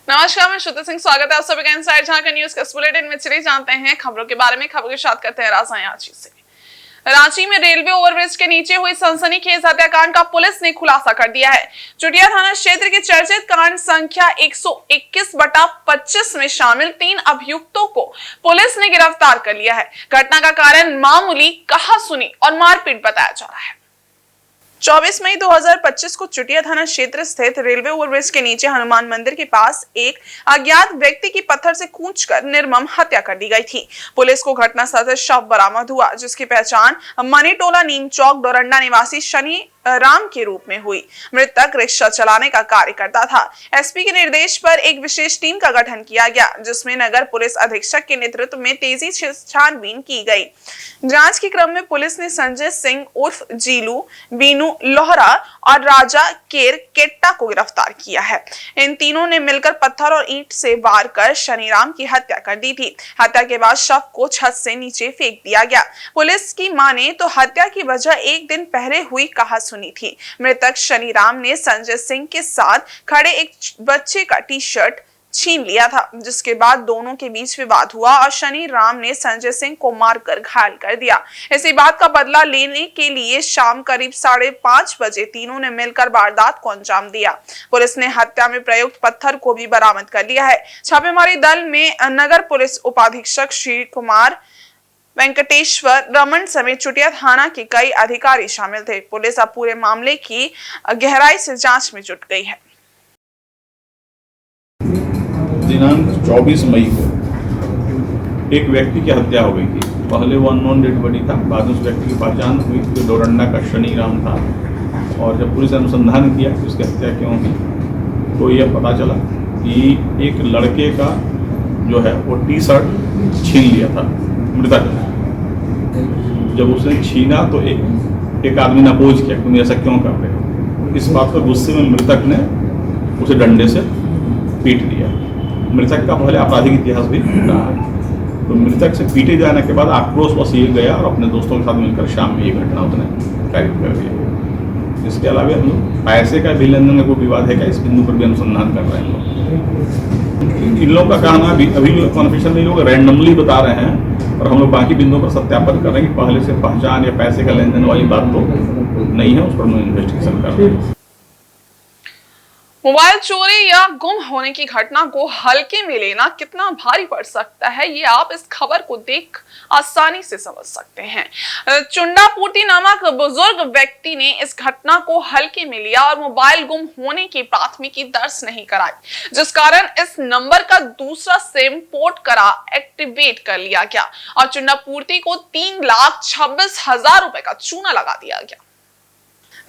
नमस्कार, मैं श्रुति सिंह। स्वागत है आप सभी का इनसाइड झांका न्यूज के बुलेटिन में। चलिए जानते हैं खबरों के बारे में। खबरों की शुरुआत करते हैं रांची से। रांची में रेलवे ओवरब्रिज के नीचे हुई सनसनीखेज हत्याकांड का पुलिस ने खुलासा कर दिया है। चुटिया थाना क्षेत्र के चर्चित कांड संख्या 121/25 में शामिल 3 अभियुक्तों को पुलिस ने गिरफ्तार कर लिया है। घटना का कारण मामूली कहासुनी और मारपीट बताया जा रहा है। 24 मई 2025 को चुटिया थाना क्षेत्र स्थित रेलवे ओवरब्रिज के नीचे हनुमान मंदिर के पास एक अज्ञात व्यक्ति की पत्थर से कूचकर निर्मम हत्या कर दी गई थी। पुलिस को घटनास्थल से शव बरामद हुआ, जिसकी पहचान मनीटोला नीम चौक डोरंडा निवासी शनि राम के रूप में हुई। मृतक रिक्शा चलाने का कार्य करता था। एसपी के निर्देश पर एक विशेष टीम का गठन किया गया, जिसमें नगर पुलिस अधीक्षक के नेतृत्व में तेजी से छानबीन की गई। जांच के क्रम में पुलिस ने संजय सिंह उर्फ जीलू, बीनू लोहरा और राजा केर केट्टा को गिरफ्तार किया है। इन तीनों ने मिलकर पत्थर और ईंट से वार कर शनिराम की हत्या कर दी थी। हत्या के बाद शव को छत से नीचे फेंक दिया गया। पुलिस की माने तो हत्या की वजह एक दिन पहले हुई कहासुनी थी। मृतक शनिराम ने संजय सिंह के साथ खड़े एक बच्चे का टी-शर्ट छीन लिया था, जिसके बाद दोनों के बीच विवाद हुआ और शनि राम ने संजय सिंह को मारकर घायल कर दिया। इसी बात का बदला लेने के लिए शाम करीब 5:30 बजे तीनों ने मिलकर वारदात को अंजाम दिया। पुलिस ने हत्या में प्रयुक्त पत्थर को भी बरामद कर लिया है। छापेमारी दल में नगर पुलिस उपाधीक्षक श्री कुमार वेंकटेश्वर रमन समेत चुटिया थाना के कई अधिकारी शामिल थे। पुलिस अब पूरे मामले की गहराई से जांच में जुट गई है। दिनांक 24 मई को एक व्यक्ति की हत्या हो गई थी। पहले वो अननोन डेड बॉडी था, बाद में उस व्यक्ति की पहचान हुई जो डोरंडा का शनि राम था। और जब पुलिस ने अनुसंधान किया कि उसकी हत्या क्यों हुई, तो यह पता चला कि एक लड़के का जो है वो टी-शर्ट छीन लिया था मृतक ने। जब उसने छीना तो एक आदमी ने अपोज किया, तुम ऐसा क्यों कर रहे हो। इस बात पर गुस्से में मृतक ने उसे डंडे से पीट दिया। मृतक का पहले आपराधिक इतिहास भी रहा है। तो मृतक से पीटे जाने के बाद आक्रोशवश ये गया और अपने दोस्तों के साथ मिलकर शाम में ये घटना उसने कैरियर कर दिया। इसके अलावा हम लोग पैसे का भी लेन देन का कोई विवाद है क्या, इस बिंदु पर भी अनुसंधान कर रहे हैं लोग। इन लोगों का कहना अभी कन्फ्यूजन नहीं, लोग रैंडमली बता रहे हैं और हम लोग बाकी बिंदुओं पर सत्यापन कर रहे हैं कि पहले से पहचान या पैसे का लेन देन वाली बात तो नहीं है। उस पर हम लोग इन्वेस्टिगेशन कर रहे हैं। मोबाइल चोरी या गुम होने की घटना को हल्के में लेना कितना भारी पड़ सकता है, ये आप इस खबर को देख आसानी से समझ सकते हैं। चुंडापूर्ति नामक बुजुर्ग व्यक्ति ने इस घटना को हल्के में लिया और मोबाइल गुम होने की प्राथमिकी दर्ज नहीं कराई, जिस कारण इस नंबर का दूसरा सिम पोर्ट करा एक्टिवेट कर लिया गया और चुंडापूर्ति को 3,26,000 रुपए का चूना लगा दिया गया।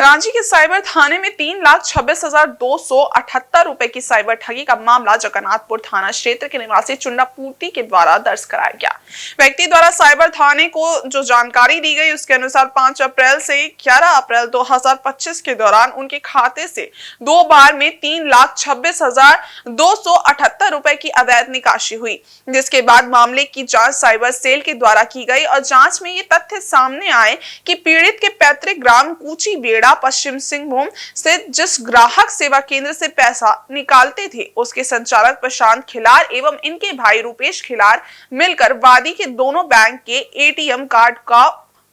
रांची के साइबर थाने में 3,26,278 रुपए की साइबर ठगी का मामला जगन्नाथपुर थाना क्षेत्र के निवासी चुंडापूर्ति के द्वारा दर्ज कराया गया। व्यक्ति द्वारा साइबर थाने को जो जानकारी दी गई उसके अनुसार 5 अप्रैल से 11 अप्रैल 2025 के दौरान उनके खाते से 2 बार में 3,26,278 रुपए की अवैध निकासी हुई, जिसके बाद मामले की जांच साइबर सेल के द्वारा की गई और जांच में ये तथ्य सामने आए कि पीड़ित के पैतृक ग्राम कूची बेड़ा पश्चिम सिंहभूम से जिस ग्राहक सेवा केंद्र से पैसा निकालते थे उसके संचालक प्रशांत खिलार एवं इनके भाई रूपेश खिलार मिलकर वादी के दोनों बैंक के एटीएम कार्ड का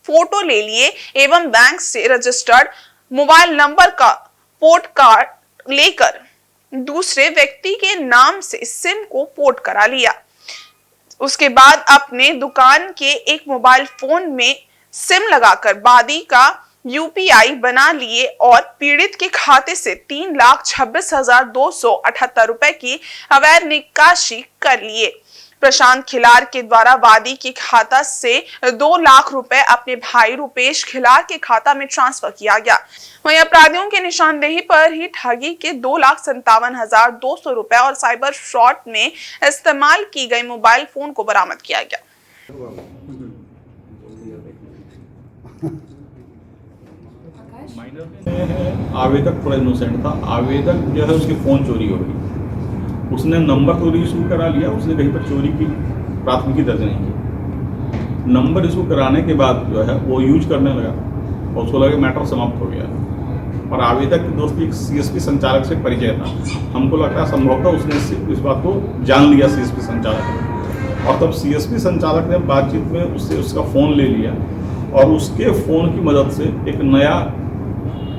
फोटो ले लिए एवं बैंक से रजिस्टर्ड मोबाइल नंबर का पोर्ट कार्ड लेकर दूसरे व्यक्ति के नाम से सिम को पोर्ट करा लिया। उसके बाद अपने दुकान के एक मोबाइल फोन में सिम लगाकर वादी का यूपीआई बना लिए और पीड़ित के खाते से 3,26,278 रुपए की अवैध निकासी कर लिए। प्रशांत खिलार के द्वारा वादी के खाता से 2 लाख रुपए अपने भाई रूपेश खिलार के खाता में ट्रांसफर किया गया। वहीं अपराधियों के निशानदेही पर ही ठगी के 2,57,200 रुपए और साइबर फ्रॉड में इस्तेमाल की गई मोबाइल फोन को बरामद किया गया। आवेदक थोड़ा इनोसेंट था। आवेदक जो है उसकी फ़ोन चोरी हो गई, उसने नंबर तो इशू करा लिया, उसने कहीं पर चोरी की प्राथमिकी दर्ज नहीं की। नंबर इशू कराने के बाद जो है वो यूज करने लगा और उसको लगा मैटर समाप्त हो गया और आवेदक की दोस्ती एक सीएसपी संचालक से परिचय था। हमको लगता है संभवतः उसने इस बात को जान लिया सीएसपी संचालक ने, और तब सीएसपी संचालक ने बातचीत में उससे उसका फ़ोन ले लिया और उसके फ़ोन की मदद से एक नया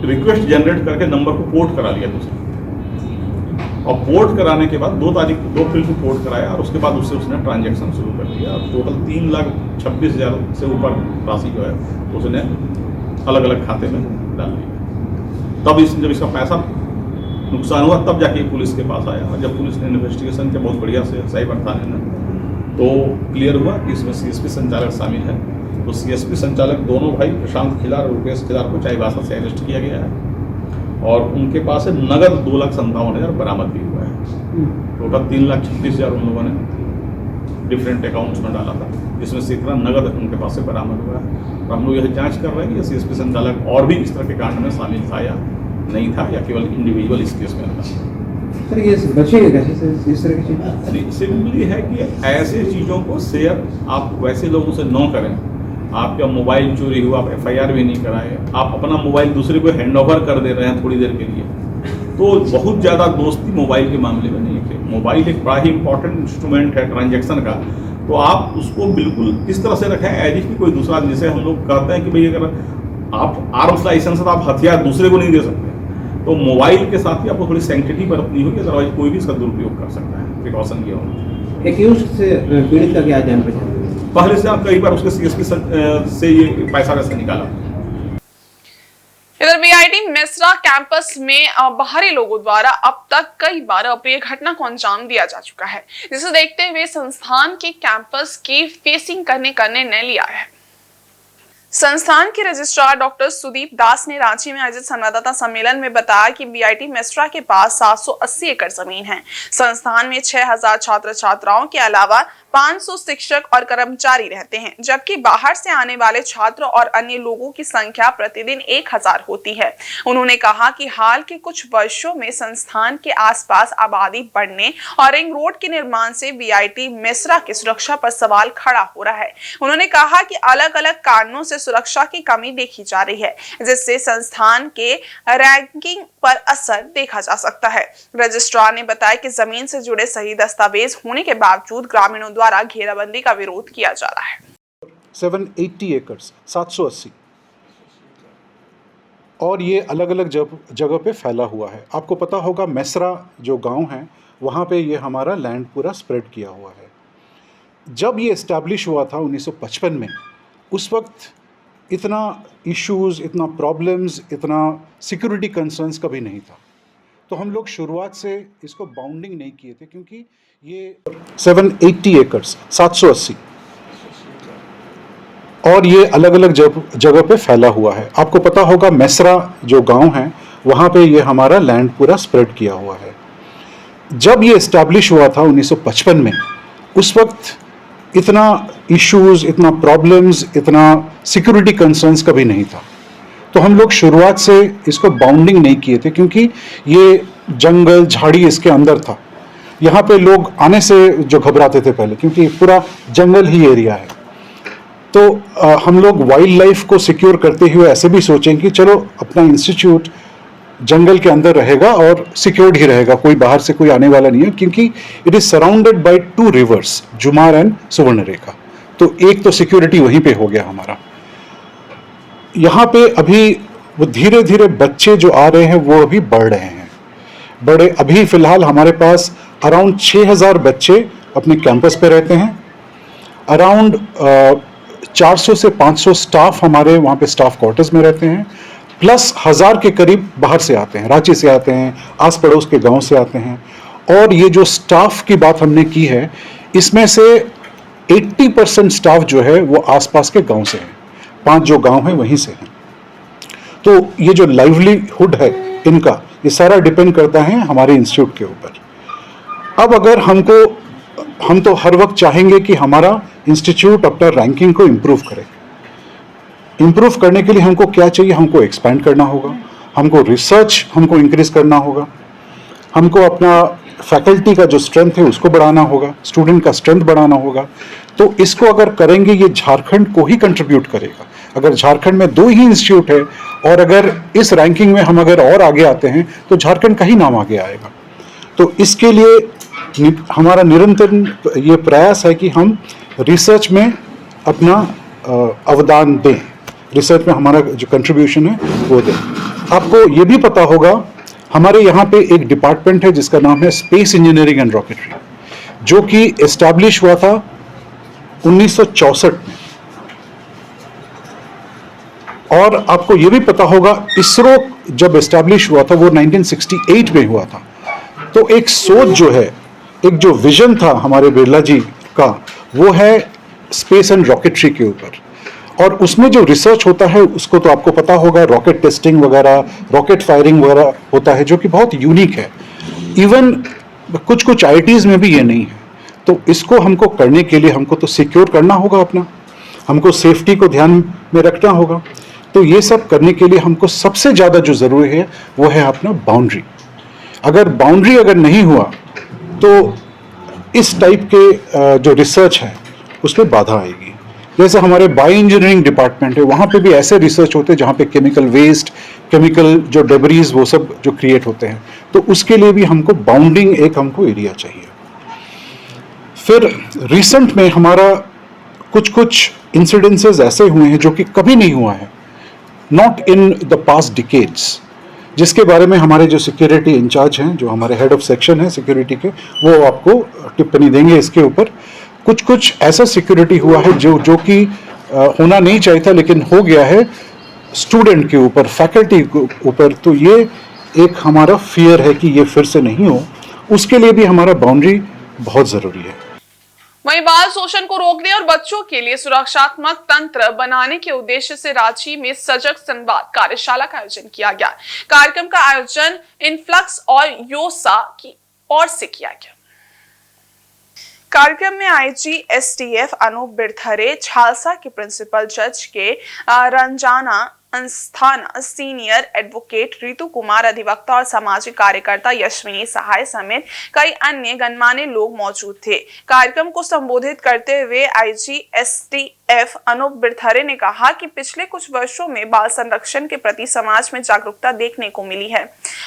रिक्वेस्ट जनरेट करके नंबर को पोर्ट करा लिया दूसरे, और पोर्ट कराने के बाद 2 फील्ड को पोर्ट कराया और उसके बाद उसने ट्रांजैक्शन शुरू कर दिया। और टोटल 3,26,000 से ऊपर राशि जो है उसने अलग अलग खाते में डाल दिया। तब जब इसका पैसा नुकसान हुआ तब जाके पुलिस के पास आया, और जब पुलिस ने इन्वेस्टिगेशन किया बहुत बढ़िया से साइबर थाने में, तो क्लियर हुआ कि इसमें सीएसपी संचालक शामिल है। तो सीएसपी संचालक दोनों भाई प्रशांत खिलार और रुपेश खिलार को चाईबासा से अरेस्ट किया गया है, और उनके पास से नगद 2,57,000 बरामद भी हुआ है। टोटल 3,36,000 उन लोगों ने डिफरेंट अकाउंट्स में डाला था, जिसमें से इतना नगद उनके पास से बरामद हुआ है। तो हम लोग यह जांच कर रहे हैं कि सीएसपी संचालक और भी इस तरह के कांड में शामिल था या नहीं था, या केवल इंडिविजुअल इस केस में था। सर ये बचेगा कैसे इस तरह की चीज़? सिंपली है कि ऐसे चीज़ों को शेयर आप वैसे लोगों से न करें। आपका मोबाइल चोरी हुआ, आप एफआईआर भी नहीं कराए, आप अपना मोबाइल दूसरे को हैंडओवर कर दे रहे हैं थोड़ी देर के लिए, तो बहुत ज़्यादा दोस्ती मोबाइल के मामले में नहीं है। मोबाइल एक बड़ा ही इंपॉर्टेंट इंस्ट्रूमेंट है ट्रांजैक्शन का, तो आप उसको बिल्कुल इस तरह से रखें एज इफ कोई दूसरा, जैसे हम लोग कहते हैं कि भाई अगर आप आर्म्स लाइसेंस है तो आप हथियार दूसरे को नहीं दे सकते, तो मोबाइल के साथ ही आपको थोड़ी सैंक्टिटी बरतनी होगी, अदरवाइज कोई भी इसका दुरुपयोग कर सकता है। प्रिकॉशन ये होना। एक्यूज्ड से पीड़ित का क्या जान पहचान? पहले से आप कई बार उसके सीएसपी से ये पैसा वैसा निकाला। इधर बीआईटी मेसरा कैंपस में बाहरी लोगों द्वारा अब तक कई बार अप्रिय घटना को अंजाम दिया जा चुका है, जिसे देखते हुए संस्थान के कैंपस की फेसिंग करने का निर्णय लिया है। संस्थान के रजिस्ट्रार डॉक्टर सुदीप दास ने रांची में आयोजित संवाददाता सम्मेलन में बताया कि बीआईटी मेसरा के पास 780 एकड़ जमीन है। संस्थान में 6,000 छात्र छात्राओं के अलावा 500 शिक्षक और कर्मचारी रहते हैं, जबकि बाहर से आने वाले छात्र और अन्य लोगों की संख्या प्रतिदिन 1,000 होती है। उन्होंने कहा कि हाल के कुछ वर्षों में संस्थान के आसपास आबादी बढ़ने और रिंग रोड के निर्माण से बीआईटी मेसरा की सुरक्षा पर सवाल खड़ा हो रहा है। उन्होंने कहा कि अलग अलग कारणों से सुरक्षा की कमी देखी जा रही है, जिससे संस्थान के रैंकिंग पर असर देखा जा सकता है। रजिस्ट्रार ने बताया कि जमीन से जुड़े सही दस्तावेज होने के बावजूद ग्रामीणों द्वारा घेराबंदी का विरोध किया जा रहा है। 780 एकर्स 780, और ये अलग अलग जगह पे फैला हुआ है। आपको पता होगा मेसरा जो गांव है वहाँ पे ये हमारा लैंड पूरा स्प्रेड किया हुआ है। जब ये इस्टेब्लिश हुआ था 1955 में, उस वक्त इतना इश्यूज़, इतना प्रॉब्लम्स, इतना सिक्योरिटी कंसर्न्स कभी नहीं था। तो हम लोग शुरुआत से इसको बाउंडिंग नहीं किए थे, क्योंकि ये 780 एकर्स 780, और ये अलग अलग जगह पे फैला हुआ है। आपको पता होगा मेसरा जो गांव है वहाँ पे ये हमारा लैंड पूरा स्प्रेड किया हुआ है। जब ये इस्टेब्लिश हुआ था 1955 में, उस वक्त इतना इश्यूज़, इतना प्रॉब्लम्स, इतना सिक्योरिटी कंसर्न्स कभी नहीं था। तो हम लोग शुरुआत से इसको बाउंडिंग नहीं किए थे, क्योंकि ये जंगल झाड़ी इसके अंदर था। यहाँ पे लोग आने से जो घबराते थे पहले, क्योंकि पूरा जंगल ही एरिया है। तो हम लोग वाइल्ड लाइफ को सिक्योर करते हुए ऐसे भी सोचें कि चलो अपना इंस्टीट्यूट जंगल के अंदर रहेगा और सिक्योर्ड ही रहेगा, कोई बाहर से कोई आने वाला नहीं है, क्योंकि it is surrounded by 2 rivers, Jumar and Subarnarekha. तो एक तो सिक्योरिटी वहीं पे हो गया हमारा। यहाँ पे अभी वो धीरे धीरे बच्चे जो आ रहे हैं वो अभी बढ़ रहे हैं। अभी फिलहाल हमारे पास अराउंड 6,000 बच्चे अपने कैंपस पे रहते हैं। अराउंड 400 से 500 स्टाफ हमारे वहाँ पे स्टाफ क्वार्टर्स में रहते हैं, प्लस 1,000 के करीब बाहर से आते हैं, रांची से आते हैं, आस पड़ोस के गांव से आते हैं। और ये जो स्टाफ की बात हमने की है, इसमें से 80% स्टाफ जो है वो आसपास के गांव से है, 5 जो गांव हैं वहीं से हैं। तो ये जो लाइवलीहुड है इनका, ये सारा डिपेंड करता है हमारे इंस्टीट्यूट के ऊपर। अब अगर हम तो हर वक्त चाहेंगे कि हमारा इंस्टीट्यूट अपना रैंकिंग को इम्प्रूव करे। इम्प्रूव करने के लिए हमको क्या चाहिए? हमको एक्सपैंड करना होगा, हमको रिसर्च हमको इंक्रीज करना होगा, हमको अपना फैकल्टी का जो स्ट्रेंथ है उसको बढ़ाना होगा, स्टूडेंट का स्ट्रेंथ बढ़ाना होगा। तो इसको अगर करेंगे, ये झारखंड को ही कंट्रीब्यूट करेगा। अगर झारखंड में 2 ही इंस्टीट्यूट है और अगर इस रैंकिंग में हम अगर और आगे आते हैं तो झारखंड का ही नाम आगे आएगा। तो इसके लिए हमारा निरंतर ये प्रयास है कि हम रिसर्च में अपना अवदान दें, रिसर्च में हमारा जो कंट्रीब्यूशन है वो दें। आपको ये भी पता होगा हमारे यहाँ पे एक डिपार्टमेंट है जिसका नाम है स्पेस इंजीनियरिंग एंड रॉकेटरी, जो कि एस्टैब्लिश हुआ था 1964 में। और आपको ये भी पता होगा इसरो जब एस्टैब्लिश हुआ था वो 1968 में हुआ था। तो एक सोच जो है, एक जो विजन था हमारे बिरला जी का, वो है स्पेस एंड रॉकेटरी के ऊपर। और उसमें जो रिसर्च होता है उसको तो आपको पता होगा, रॉकेट टेस्टिंग वगैरह, रॉकेट फायरिंग वगैरह होता है जो कि बहुत यूनिक है। इवन कुछ IITs में भी ये नहीं है। तो इसको हमको करने के लिए हमको तो सिक्योर करना होगा अपना, हमको सेफ्टी को ध्यान में रखना होगा। तो ये सब करने के लिए हमको सबसे ज़्यादा जो ज़रूरी है वो है अपना बाउंड्री। अगर बाउंड्री अगर नहीं हुआ तो इस टाइप के जो रिसर्च है उसमें बाधा आएगी। जैसे हमारे बायो इंजीनियरिंग डिपार्टमेंट है, वहाँ पे भी ऐसे रिसर्च होते हैं जहाँ पे केमिकल वेस्ट, केमिकल जो डेब्रीज वो सब जो क्रिएट होते हैं। तो उसके लिए भी हमको बाउंडिंग एक हमको एरिया चाहिए। फिर रिसेंट में हमारा कुछ इंसिडेंसेस ऐसे हुए हैं जो कि कभी नहीं हुआ है, not in the past decades, जिसके बारे में हमारे जो सिक्योरिटी इंचार्ज हैं, जो हमारे हेड ऑफ सेक्शन है सिक्योरिटी के, वो आपको टिप्पणी देंगे इसके ऊपर। कुछ ऐसा सिक्योरिटी हुआ है जो कि होना नहीं चाहिए था लेकिन हो गया है स्टूडेंट के ऊपर, फैकल्टी के ऊपर। तो ये एक हमारा फियर है कि ये फिर से नहीं हो, उसके लिए भी हमारा बाउंड्री बहुत ज़रूरी है। वहीं बाल शोषण को रोकने और बच्चों के लिए सुरक्षात्मक तंत्र बनाने के उद्देश्य से रांची में सजग संवाद कार्यशाला का आयोजन किया गया। कार्यक्रम का आयोजन इनफ्लक्स और योसा की ओर से किया गया। कार्यक्रम में आईजी एसटीएफ अनूप बिरथरे, झालसा के प्रिंसिपल जज के रंजाना अंस्थाना, सीनियर एडवोकेट रितु कुमार, अधिवक्ता और सामाजिक कार्यकर्ता यशविनी सहाय समेत कई अन्य गणमान्य लोग मौजूद थे। कार्यक्रम को संबोधित करते हुए आईजी एसटीएफ अनूप बिरथरे ने कहा कि पिछले कुछ वर्षों में बाल संरक्षण के प्रति समाज में जागरूकता देखने को मिली है।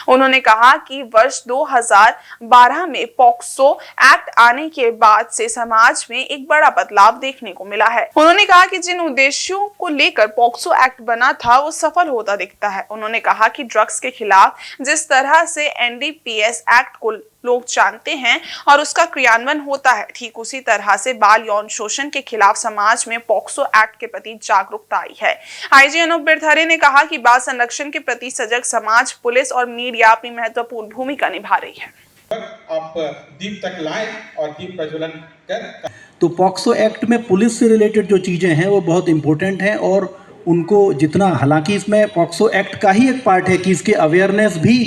उन्होंने कहा कि वर्ष 2012 में पॉक्सो एक्ट आने के बाद से समाज में एक बड़ा बदलाव देखने को मिला है। उन्होंने कहा कि जिन उद्देश्यों को लेकर पॉक्सो एक्ट बना था वो सफल होता दिखता है। उन्होंने कहा कि ड्रग्स के खिलाफ जिस तरह से एनडीपीएस एक्ट को लोग जानते हैं और उसका क्रियान्वयन होता है, ठीक उसी तरह से बाल यौन शोषण के खिलाफ समाज में पॉक्सो एक्ट के प्रति जागरूकता आई है। आईजी अनूप बिरथरे ने कहा कि बाल संरक्षण के प्रति सजग समाज, पुलिस और मीडिया अपनी महत्वपूर्ण भूमिका निभा रही है। आप दीप तक लाएं और दीप प्रज्वलन कर। तो पॉक्सो एक्ट में पुलिस से रिलेटेड जो चीज़ें हैं वो बहुत इंपॉर्टेंट हैं और उनको जितना, हालांकि इसमें पॉक्सो एक्ट का ही एक पार्ट है कि इसके अवेयरनेस भी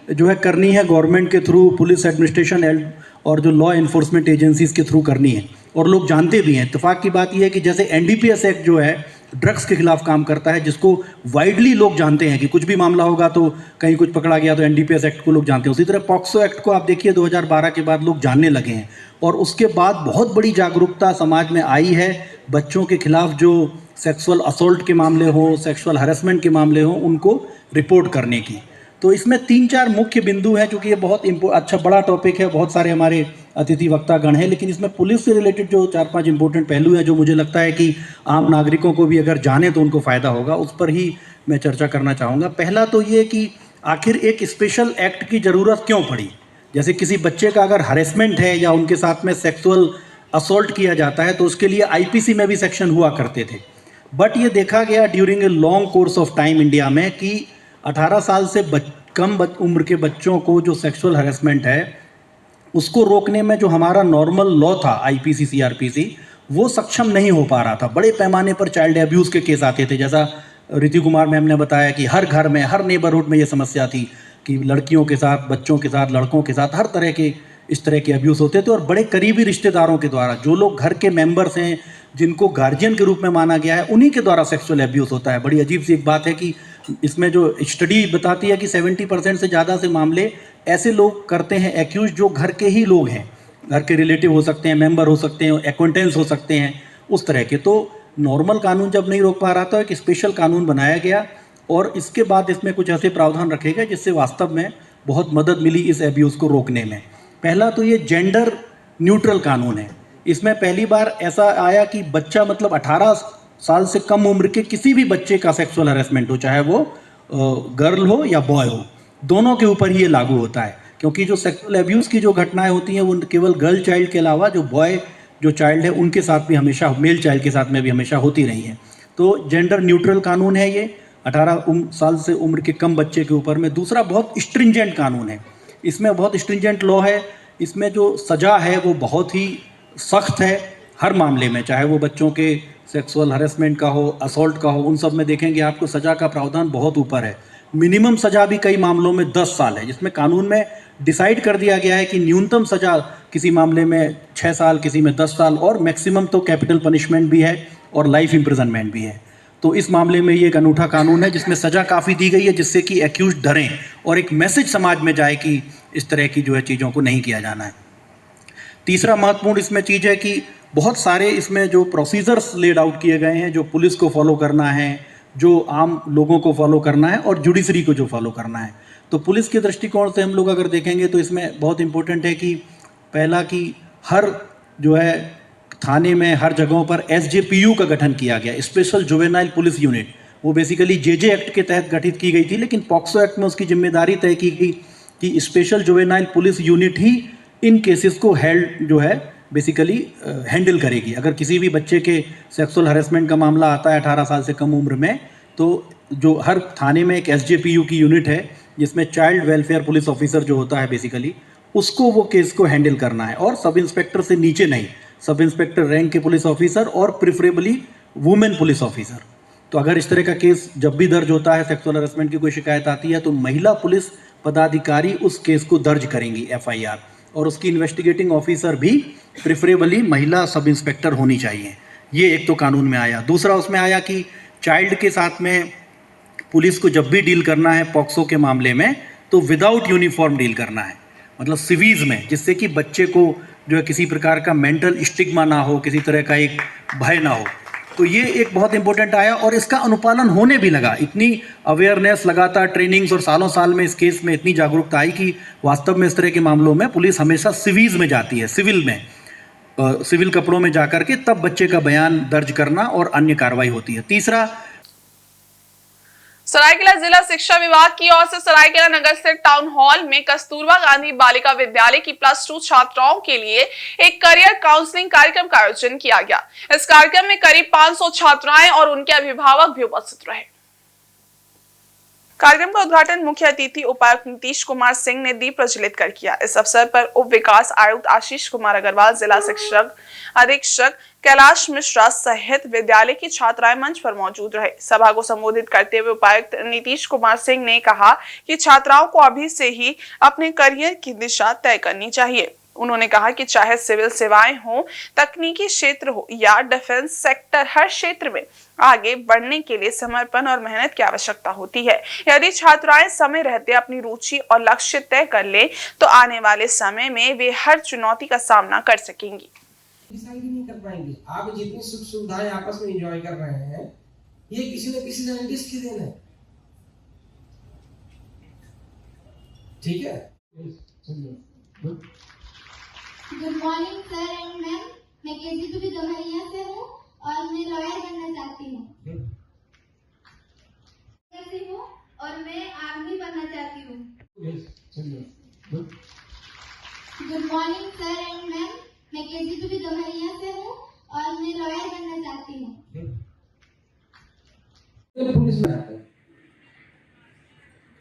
जो है करनी है गवर्नमेंट के थ्रू, पुलिस एडमिनिस्ट्रेशन और जो लॉ इन्फोर्समेंट एजेंसीज के थ्रू करनी है और लोग जानते भी हैं। इत्तेफाक की बात यह है कि जैसे एनडीपीएस एक्ट जो है ड्रग्स के खिलाफ काम करता है, जिसको वाइडली लोग जानते हैं कि कुछ भी मामला होगा तो कहीं कुछ पकड़ा गया तो एनडीपीएस एक्ट को लोग जानते हैं। उसी तरह पॉक्सो एक्ट को आप देखिए 2012 के बाद लोग जानने लगे हैं और उसके बाद बहुत बड़ी जागरूकता समाज में आई है। बच्चों के खिलाफ जो सेक्सुअल असॉल्ट के मामले हो, सेक्सुअल हरेसमेंट के मामले हो, उनको रिपोर्ट करने की। तो इसमें 3-4 मुख्य बिंदु हैं, चूँकि ये बहुत अच्छा बड़ा टॉपिक है, बहुत सारे हमारे अतिथि वक्ता गण हैं, लेकिन इसमें पुलिस से रिलेटेड जो 4-5 इंपॉर्टेंट पहलू हैं जो मुझे लगता है कि आम नागरिकों को भी अगर जाने तो उनको फ़ायदा होगा, उस पर ही मैं चर्चा करना चाहूँगा। पहला तो ये कि आखिर एक स्पेशल एक्ट की ज़रूरत क्यों पड़ी। जैसे किसी बच्चे का अगर हरेसमेंट है या उनके साथ में सेक्सुअल असॉल्ट किया जाता है तो उसके लिए आईपीसी में भी सेक्शन हुआ करते थे। बट ये देखा गया during a long course of time India में कि 18 साल से कम उम्र के बच्चों को जो सेक्सुअल हरेसमेंट है उसको रोकने में जो हमारा नॉर्मल लॉ था आईपीसी सीआरपीसी, वो सक्षम नहीं हो पा रहा था। बड़े पैमाने पर चाइल्ड अब्यूज़ के केस आते थे। जैसा रितु कुमार मैम ने बताया कि हर घर में, हर नेबरहुड में ये समस्या थी कि लड़कियों के साथ, बच्चों के साथ, लड़कों के साथ हर तरह के इस तरह के अब्यूज़ होते थे और बड़े करीबी रिश्तेदारों के द्वारा, जो लोग घर के मेंबर्स हैं, जिनको गार्जियन के रूप में माना गया है, उन्हीं के द्वारा सेक्सुअल अब्यूज़ होता है। बड़ी अजीब सी एक बात है कि इसमें जो स्टडी बताती है कि 70% से ज़्यादा से मामले ऐसे लोग करते हैं एक्यूज जो घर के ही लोग हैं, घर के रिलेटिव हो सकते हैं, मेंबर हो सकते हैं, एक्वेंटेंस हो सकते हैं, उस तरह के। तो नॉर्मल कानून जब नहीं रोक पा रहा तो एक स्पेशल कानून बनाया गया और इसके बाद इसमें कुछ ऐसे प्रावधान रखे गए जिससे वास्तव में बहुत मदद मिली इस एब्यूज़ को रोकने में। पहला तो ये जेंडर न्यूट्रल कानून है। इसमें पहली बार ऐसा आया कि बच्चा मतलब 18 साल से कम उम्र के किसी भी बच्चे का सेक्सुअल हरेसमेंट हो, चाहे वो गर्ल हो या बॉय हो, दोनों के ऊपर ही ये लागू होता है। क्योंकि जो सेक्सुअल एब्यूज़ की जो घटनाएं होती हैं वो केवल गर्ल चाइल्ड के अलावा जो बॉय जो चाइल्ड है उनके साथ भी हमेशा, मेल चाइल्ड के साथ में भी हमेशा होती रही हैं। तो जेंडर न्यूट्रल कानून है ये 18 साल से उम्र के कम बच्चे के ऊपर में। दूसरा बहुत स्ट्रिंजेंट कानून है, इसमें बहुत स्ट्रिंजेंट लॉ है। इसमें जो सज़ा है वो बहुत ही सख्त है हर मामले में, चाहे वो बच्चों के सेक्सुअल हरेसमेंट का हो, असॉल्ट का हो, उन सब में देखेंगे आपको सज़ा का प्रावधान बहुत ऊपर है। मिनिमम सज़ा भी कई मामलों में 10 साल है, जिसमें कानून में डिसाइड कर दिया गया है कि न्यूनतम सज़ा किसी मामले में 6 साल, किसी में 10 साल और मैक्सिमम तो कैपिटल पनिशमेंट भी है और लाइफ इम्प्रिजनमेंट भी है। तो इस मामले में ये एक अनूठा कानून है जिसमें सज़ा काफ़ी दी गई है, जिससे कि एक्यूज डरें और एक मैसेज समाज में जाए कि इस तरह की जो है चीज़ों को नहीं किया जाना है। तीसरा महत्वपूर्ण इसमें चीज़ है कि बहुत सारे इसमें जो प्रोसीजर्स लेड आउट किए गए हैं, जो पुलिस को फॉलो करना है, जो आम लोगों को फॉलो करना है और जुडिशरी को जो फॉलो करना है। तो पुलिस के दृष्टिकोण से हम लोग अगर देखेंगे तो इसमें बहुत इम्पोर्टेंट है कि पहला कि हर जो है थाने में हर जगहों पर SJPU का गठन किया गया, स्पेशल जुवेनाइल पुलिस यूनिट। वो बेसिकली JJ एक्ट के तहत गठित की गई थी, लेकिन पॉक्सो एक्ट में उसकी जिम्मेदारी तय की गई कि स्पेशल जुवेनाइल पुलिस यूनिट ही इन केसेस को हेल्ड जो है बेसिकली हैंडल करेगी। अगर किसी भी बच्चे के सेक्सुअल हरेसमेंट का मामला आता है 18 साल से कम उम्र में, तो जो हर थाने में एक SJPU की यूनिट है जिसमें चाइल्ड वेलफेयर पुलिस ऑफिसर जो होता है बेसिकली, उसको वो केस को हैंडल करना है और सब इंस्पेक्टर से नीचे नहीं, सब इंस्पेक्टर रैंक के पुलिस ऑफिसर और प्रिफरेबली वुमेन पुलिस ऑफिसर। तो अगर इस तरह का केस जब भी दर्ज होता है, सेक्सुअल हरेसमेंट की कोई शिकायत आती है, तो महिला पुलिस पदाधिकारी उस केस को दर्ज करेंगी FIR, और उसकी इन्वेस्टिगेटिंग ऑफिसर भी प्रिफरेबली महिला सब इंस्पेक्टर होनी चाहिए। ये एक तो कानून में आया। दूसरा उसमें आया कि चाइल्ड के साथ में पुलिस को जब भी डील करना है पॉक्सो के मामले में, तो विदाउट यूनिफॉर्म डील करना है, मतलब सिवीज में, जिससे कि बच्चे को जो है किसी प्रकार का मेंटल स्टिग्मा ना हो, किसी तरह का एक भय ना हो। तो ये एक बहुत इंपॉर्टेंट आया और इसका अनुपालन होने भी लगा। इतनी अवेयरनेस, लगातार ट्रेनिंग्स और सालों साल में इस केस में इतनी जागरूकता आई कि वास्तव में इस तरह के मामलों में पुलिस हमेशा सिवीज में जाती है, सिविल में, सिविल कपड़ों में जाकर के तब बच्चे का बयान दर्ज करना और अन्य कार्रवाई होती है। तीसरा, सरायकेला जिला शिक्षा विभाग की ओर से सरायकेला नगर स्थित टाउन हॉल में कस्तूरबा गांधी बालिका विद्यालय की +2 छात्राओं के लिए एक करियर काउंसलिंग कार्यक्रम का आयोजन किया गया। इस कार्यक्रम में करीब 500 छात्राएं और उनके अभिभावक भी उपस्थित रहे। कार्यक्रम का उद्घाटन मुख्य अतिथि उपायुक्त नीतीश कुमार सिंह ने दीप प्रज्वलित कर किया। इस अवसर पर उप विकास आयुक्त आशीष कुमार अग्रवाल, जिला शिक्षक अधीक्षक कैलाश मिश्रा सहित विद्यालय की छात्राएं मंच पर मौजूद रहे। सभा को संबोधित करते हुए उपायुक्त नीतीश कुमार सिंह ने कहा कि छात्राओं को अभी से ही अपने करियर की दिशा तय करनी चाहिए। उन्होंने कहा कि चाहे सिविल सेवाएं हो, तकनीकी क्षेत्र हो या डिफेंस सेक्टर, हर क्षेत्र में आगे बढ़ने के लिए समर्पण और मेहनत की आवश्यकता होती है। यदि छात्राएं समय रहते अपनी रुचि और लक्ष्य तय कर ले तो आने वाले समय में वे हर चुनौती का सामना कर सकेंगी। डिसाइड नहीं कर पाएंगे। आप जितनी सुख सुविधाएं आपस में एंजॉय कर रहे हैं, ये किसी न किसी साइंटिस्ट की देन है। ठीक है। Good morning sir and ma'am, मैं KG2B गम्हरिया से हूँ और मैं लॉयर बनना चाहती हूँ। और मैं आर्मी बनना चाहती हूँ। Good morning sir and ma'am, मैं KG2B गम्हरिया से हूँ और मैं लॉयर बनना चाहती हूँ। पुलिस में आते हैं,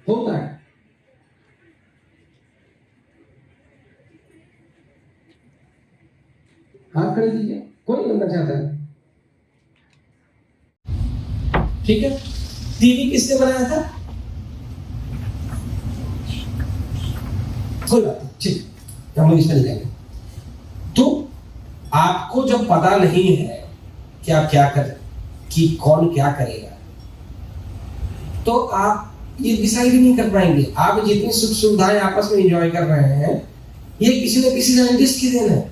होता है। हाथ खड़े दीजिए, कोई बनना चाहता है। ठीक है। टीवी किसने बनाया था? कोई बात नहीं, ठीक, हम लोग इसमें लेंगे। तो आपको जब पता नहीं है कि आप क्या करें, कि कौन क्या करेगा, तो आप ये डिसाइड ही नहीं कर पाएंगे। आप जितनी सुख सुविधाएं आपस में एंजॉय कर रहे हैं, ये किसी न किसी साइंटिस्ट की देन है।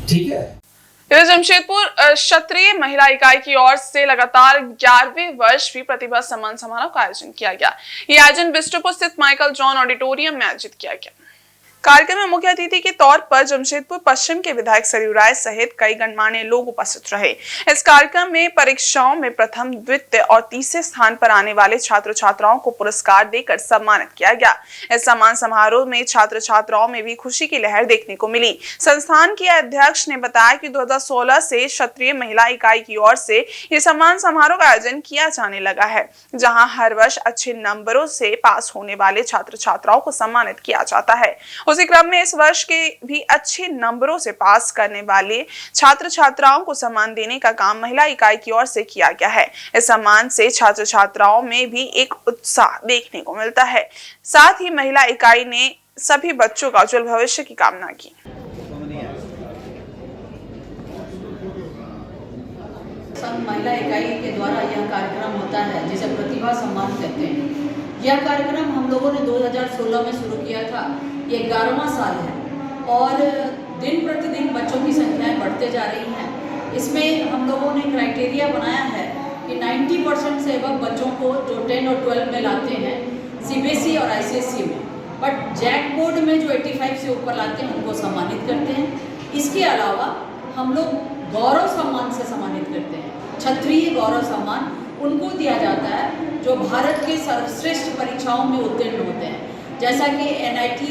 ठीक है। इधर जमशेदपुर क्षत्रिय महिला इकाई की ओर से लगातार 11वें वर्ष भी प्रतिभा सम्मान समारोह का आयोजन किया गया। ये आयोजन बिस्टुपुर स्थित माइकल जॉन ऑडिटोरियम में आयोजित किया गया। कार्यक्रम में मुख्य अतिथि के तौर पर जमशेदपुर पश्चिम के विधायक सरयू राय सहित कई गणमान्य लोग उपस्थित रहे। इस कार्यक्रम में परीक्षाओं में प्रथम, द्वितीय और तीसरे स्थान पर आने वाले छात्र छात्राओं को पुरस्कार देकर सम्मानित किया गया। इस सम्मान समारोह में छात्र छात्राओं में भी खुशी की लहर देखने को मिली। संस्थान के अध्यक्ष ने बताया कि 2016 से क्षत्रिय महिला इकाई की ओर से ये सम्मान समारोह का आयोजन किया जाने लगा है, जहाँ हर वर्ष अच्छे नंबरों से पास होने वाले छात्र छात्राओं को सम्मानित किया जाता है। उसी क्रम में इस वर्ष के भी अच्छे नंबरों से पास करने वाले छात्र छात्राओं को सम्मान देने का काम महिला इकाई की ओर से किया गया है। इस सम्मान से छात्र छात्राओं में भी एक उत्साह देखने को मिलता है। साथ ही महिला इकाई ने सभी बच्चों का उज्जवल भविष्य की कामना की। महिला इकाई के द्वारा यह कार्यक्रम होता है जिसे प्रतिभा सम्मान कहते हैं। यह कार्यक्रम हम लोगों ने 2016 में शुरू किया था। ये 11वां साल है और दिन प्रतिदिन बच्चों की संख्याएं बढ़ते जा रही हैं। इसमें हम लोगों ने क्राइटेरिया बनाया है कि 90% से अब बच्चों को जो 10 और 12 में लाते हैं सीबीएसई और आईसीएसई में, बट जैक बोर्ड में जो 85 से ऊपर लाते हैं उनको सम्मानित करते हैं। इसके अलावा हम लोग गौरव सम्मान से सम्मानित करते हैं। क्षत्रिय गौरव सम्मान उनको दिया जाता है जो भारत के सर्वश्रेष्ठ परीक्षाओं में उत्तीर्ण होते हैं, जैसा कि NIT,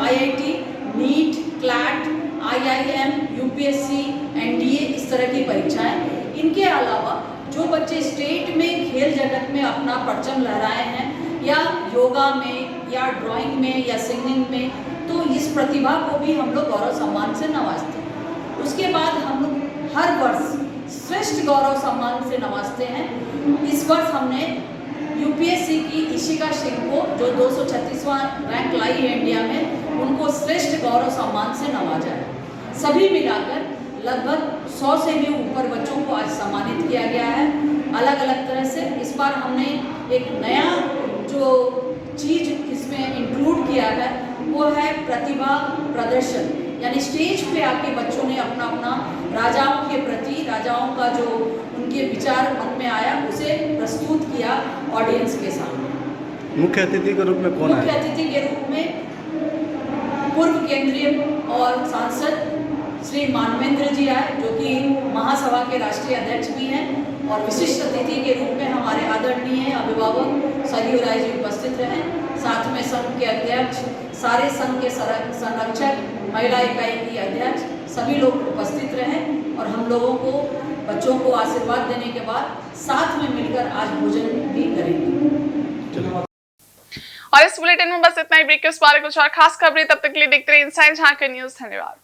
IIT, NEET, CLAT, IIM, UPSC, NDA, इस तरह की परीक्षाएं। इनके अलावा जो बच्चे स्टेट में खेल जगत में अपना परचम लहराए हैं या योगा में या ड्राइंग में या सिंगिंग में, तो इस प्रतिभा को भी हम लोग गौरव सम्मान से नवाजते हैं। उसके बाद हम लोग हर वर्ष श्रेष्ठ गौरव सम्मान से नवाजते हैं। इस वर्ष हमने UPSC की इशिका सिंह को, जो 236वां रैंक लाई है इंडिया में, उनको श्रेष्ठ गौरव सम्मान से नवाजा है। सभी मिलाकर लगभग 100 से भी ऊपर बच्चों को आज सम्मानित किया गया है अलग अलग तरह से। इस बार हमने एक नया जो चीज़ इसमें इंक्लूड किया है वो है प्रतिभा प्रदर्शन, यानी स्टेज पे आके बच्चों ने अपना अपना राजाओं के प्रति, राजाओं का जो उनके विचार मन में आया उसे प्रस्तुत किया ऑडियंस के सामने। मुख्य अतिथि के रूप में कौन आया? मुख्य अतिथि के रूप में पूर्व केंद्रीय और सांसद श्री मानवेंद्र जी आए, जो कि महासभा के राष्ट्रीय अध्यक्ष भी हैं, और विशिष्ट अतिथि के रूप में हमारे आदरणीय अभिभावक सरयू राय जी उपस्थित रहे। साथ में संघ के अध्यक्ष, सारे संघ के संरक्षक, महिला इकाई की अध्यक्ष, सभी लोग उपस्थित रहे और हम लोगों को बच्चों को आशीर्वाद देने के बाद साथ में मिलकर आज भोजन भी करेंगे। और इस बुलेटिन में बस इतना ही। ब्रेक के उस पार कुछ और खास खबरें, तब तक के लिए देखते रहिए इनसाइड झारखंड न्यूज़। धन्यवाद।